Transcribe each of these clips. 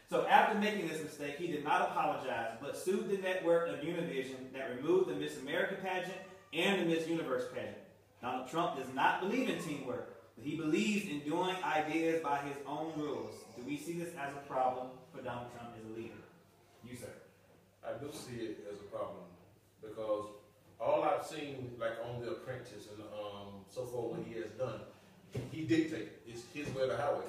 So after making this mistake, he did not apologize, but sued the network of Univision that removed the Miss America pageant and the Miss Universe pageant. Donald Trump does not believe in teamwork, but he believes in doing ideas by his own rules. Do we see this as a problem for Donald Trump as a leader? You, sir. I do see it as a problem because all I've seen, like on The Apprentice and so forth, what he has done, he dictates. It's his way or the highway.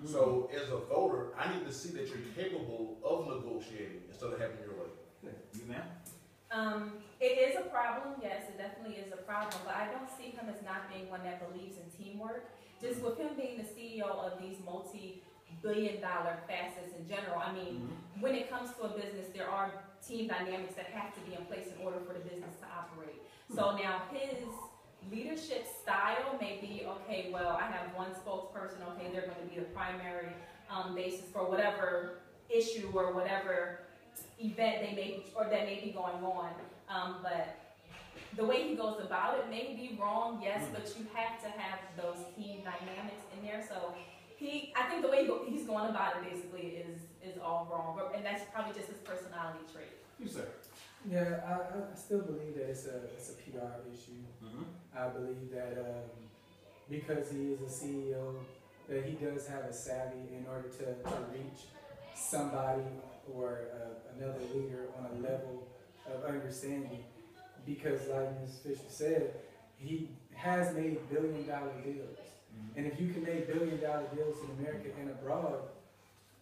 So as a voter, I need to see that you're capable of negotiating instead of having your way. Good. You, ma'am? It is a problem, yes, it definitely is a problem, but I don't see him as not being one that believes in teamwork. Just with him being the CEO of these multi-billion-dollar facets in general, I mean, when it comes to a business, there are team dynamics that have to be in place in order for the business to operate. So now his leadership style may be, okay, well, I have one spokesperson, okay, they're going to be the primary basis for whatever issue or whatever event they may, or that may be going on. But the way he goes about it may be wrong, yes, but you have to have those team dynamics in there. So I think the way he's going about it basically is all wrong, and that's probably just his personality trait. You, sir. Yeah, I still believe that it's a PR issue. I believe that because he is a CEO, that he does have a savvy in order to reach somebody or another leader on a level of understanding. Because like Ms. Fisher said, he has made billion-dollar deals. And if you can make billion-dollar deals in America and abroad,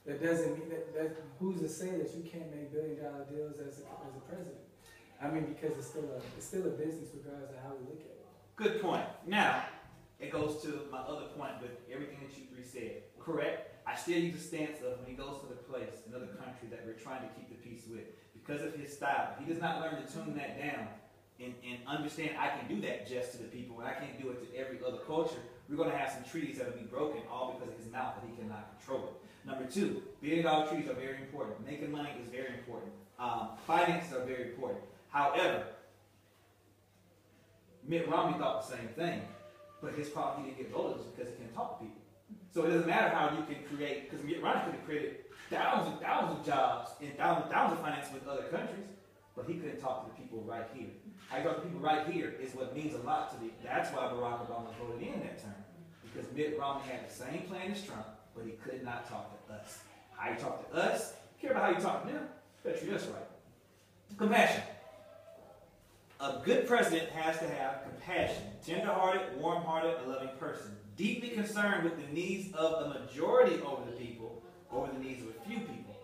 that doesn't mean that who's to say that you can't make billion-dollar deals as a president? I mean, because it's still a business regardless of how we look at it. Good point. Now, it goes to my other point with everything that you three said. Correct. I still use the stance of when he goes to the place, another country that we're trying to keep the peace with, because of his style. He does not learn to tune that down and understand I can do that just to the people, and I can't do it to every other culture. We're going to have some treaties that will be broken all because of his mouth that he cannot control it. Number two, billion-dollar treaties are very important. Making money is very important. Finances are very important. However, Mitt Romney thought the same thing, but his problem he didn't get voted was because he can't talk to people. So it doesn't matter how you can create, because Mitt Romney could have created thousands and thousands of jobs and thousands of finances with other countries, but he couldn't talk to the people right here. How you talk to people right here is what means a lot to me. That's why Barack Obama voted in that term, because Mitt Romney had the same plan as Trump, but he could not talk to us. How you talk to us, care about how you talk to them, better treat us right. Compassion. A good president has to have compassion, tender-hearted, warm-hearted, a loving person, deeply concerned with the needs of a majority over the people, over the needs of a few people.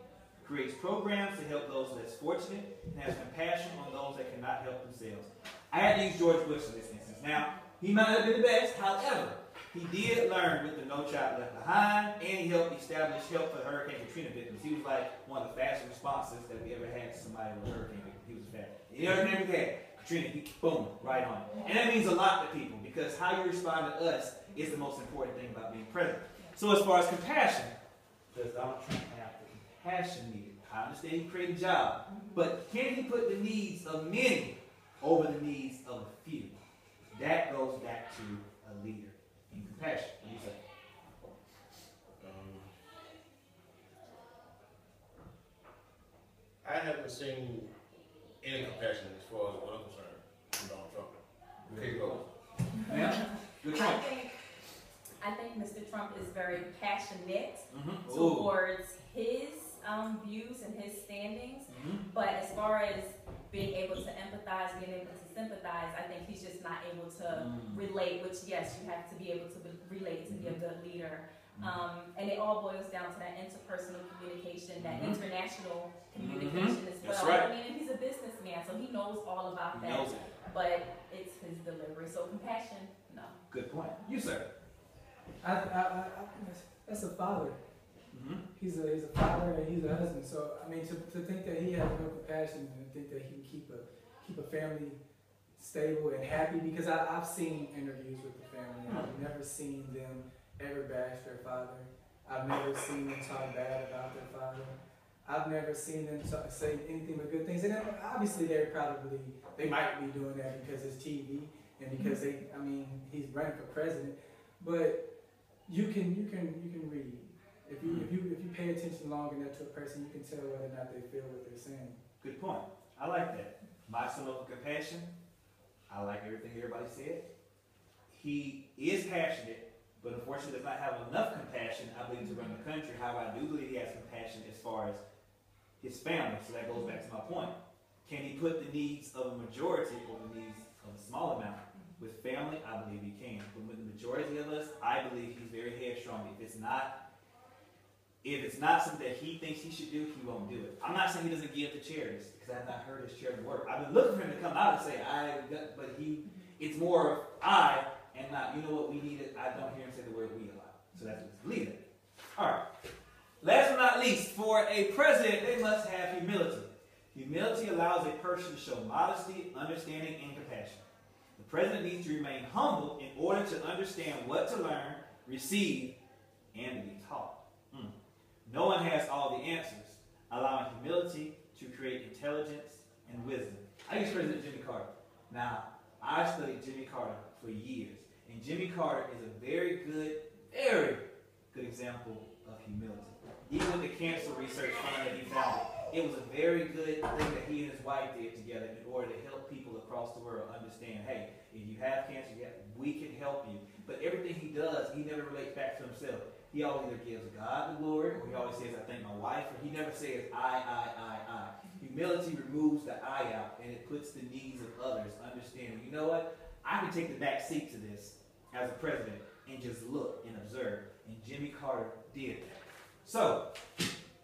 Creates programs to help those less fortunate, and has compassion on those that cannot help themselves. I had to use George Bush in this instance. Now, he might not have been the best, however, he did learn with the No Child Left Behind, and he helped establish help for Hurricane Katrina victims. He was like one of the fastest responses that we ever had to somebody with a hurricane victim. He was fast. You know what I mean? Katrina, he, boom, right on it. And that means a lot to people, because how you respond to us is the most important thing about being president. So as far as compassion, does Donald Trump have the compassion needed? I understand he created a job, but can he put the needs of many over the needs of a few? That goes back to a leader in compassion. What do you say? I haven't seen any compassion as far as what I'm concerned from Donald Trump. Okay, go. Yeah. Good Trump. I think Mr. Trump is very passionate towards his views and his standings, but as far as being able to empathize, being able to sympathize, I think he's just not able to relate, which yes, you have to be able to relate to be a good leader. And it all boils down to that interpersonal communication, that international communication as well. That's right. I mean, he's a businessman, so he knows all about that, but it's his delivery. So compassion, no. Good point. You, sir. That's a father. He's a father and he's a husband. So I mean, to think that he has no compassion and think that he can keep a family stable and happy, because I've seen interviews with the family and I've never seen them ever bash their father. I've never seen them talk bad about their father. I've never seen them say anything but good things. And obviously they might be doing that because it's TV and because he's running for president. But you can read. If you pay attention long enough to a person, you can tell whether or not they feel what they're saying. Good point. I like that. My son of compassion. I like everything everybody said. He is passionate, but unfortunately does not have enough compassion, I believe, to run the country. However, I do believe he has compassion as far as his family. So that goes back to my point. Can he put the needs of a majority over the needs of a small amount? With family, I believe he can. But with the majority of us, I believe he's very headstrong. If it's not something that he thinks he should do, he won't do it. I'm not saying he doesn't give to charities, because I've not heard his charity work. I've been looking for him to come out and say, but it's more of I and not, you know what, we need it. I don't hear him say the word we a lot. So that's what leave it. All right. Last but not least, for a president, they must have humility. Humility allows a person to show modesty, understanding, and compassion. The president needs to remain humble in order to understand what to learn, receive, and to be taught. No one has all the answers, allowing humility to create intelligence and wisdom. I use President Jimmy Carter. Now, I studied Jimmy Carter for years, and Jimmy Carter is a very good example of humility. Even with the cancer research fund that he founded, it was a very good thing that he and his wife did together in order to help people across the world understand, hey, if you have cancer, we can help you. But everything he does, he never relates back to himself. He always either gives God the glory, or he always says, I thank my wife, or he never says, I. Humility removes the I out, and it puts the needs of others, understanding, you know what? I can take the back seat to this as a president and just look and observe. And Jimmy Carter did that. So,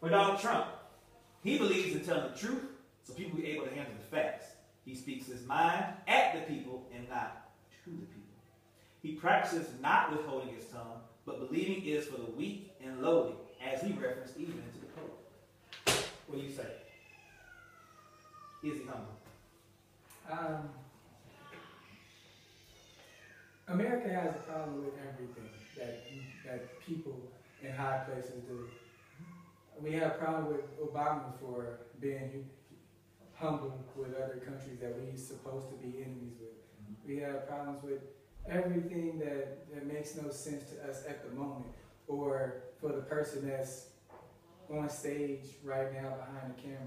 for Donald Trump, he believes in telling the truth so people will be able to handle the facts. He speaks his mind at the people and not to the people. He practices not withholding his tongue, but believing is for the weak and lowly, as he referenced even into the poet. What do you say? Is he humble? America has a problem with everything that people in high places do. We have a problem with Obama for being humble with other countries that we're supposed to be enemies with. We have problems with everything that makes no sense to us at the moment, or for the person that's on stage right now behind the camera.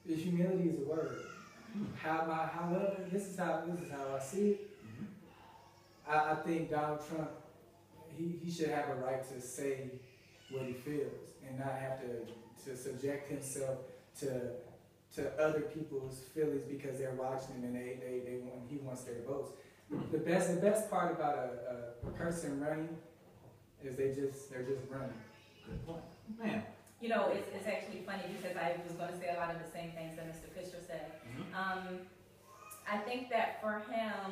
The humility is a word. However, this is how I see it. I think Donald Trump, he should have a right to say what he feels and not have to subject himself to other people's feelings because they're watching him and he wants their votes. The best part about a person running is they're just running. Good point. Man. You know, it's actually funny because I was going to say a lot of the same things that Mr. Fisher said. I think that for him,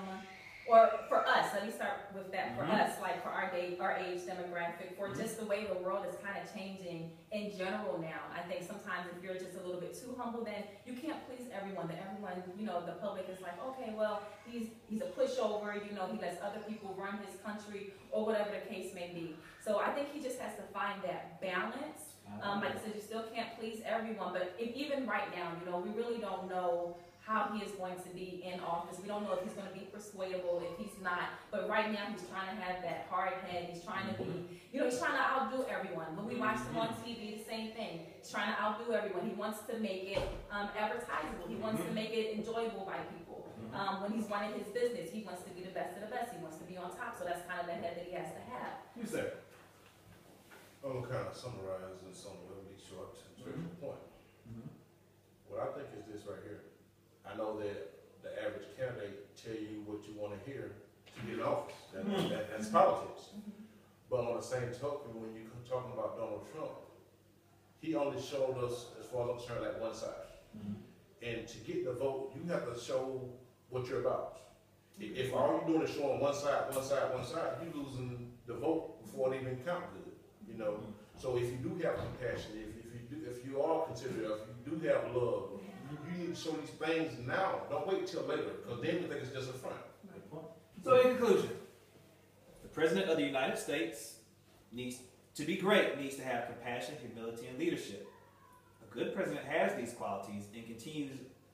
or for us, let me start with that, for us, like for our age demographic, for just the way the world is kind of changing in general now. I think sometimes if you're just a little bit too humble, then you can't please everyone. Then everyone, you know, the public is like, okay, well, he's a pushover, you know, he lets other people run his country, or whatever the case may be. So I think he just has to find that balance. Like I said, you still can't please everyone, but even right now, you know, we really don't know how he is going to be in office. We don't know if he's going to be persuadable, if he's not. But right now, he's trying to have that hard head. He's trying to be, you know, he's trying to outdo everyone. When we watch him on TV, the same thing. He's trying to outdo everyone. He wants to make it advertisable. He wants to make it enjoyable by people. When he's running his business, he wants to be the best of the best. He wants to be on top. So that's kind of the head that he has to have. You say. I'm going to kind of summarize and some of them be short and straight to the point. What I think is this right here. I know that the average candidate tell you what you want to hear to get in office. That's politics. But on the same token, when you're talking about Donald Trump, he only showed us, as far as I'm concerned, like one side. And to get the vote, you have to show what you're about. If all you're doing is showing one side, you're losing the vote before it even count good. You know. So if you do have compassion, if you are considerate, if you do have love, you need to show these things now. Don't wait till later, because then you think it's just a front. So in conclusion, the President of the United States needs to be great, needs to have compassion, humility, and leadership. A good president has these qualities and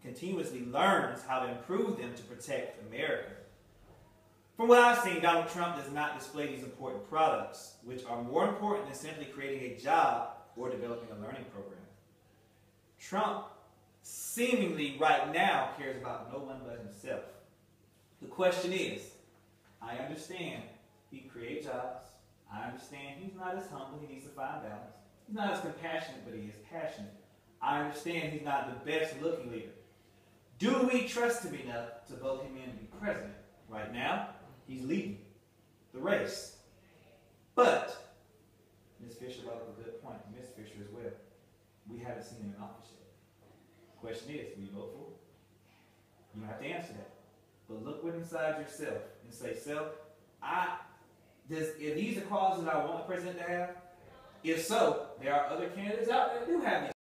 continuously learns how to improve them to protect America. From what I've seen, Donald Trump does not display these important products, which are more important than simply creating a job or developing a learning program. Trump seemingly right now cares about no one but himself. The question is, I understand he creates jobs. I understand he's not as humble. He needs to find balance. He's not as compassionate, but he is passionate. I understand he's not the best looking leader. Do we trust him enough to vote him in to be president? Right now, he's leading the race. But, Ms. Fisher brought up a good point. Ms. Fisher as well. We haven't seen him in office yet. The question is, will you vote for him? You don't have to answer that. But look within inside yourself and say, self, if these are qualities that I want the president to have, if so, there are other candidates out there who have these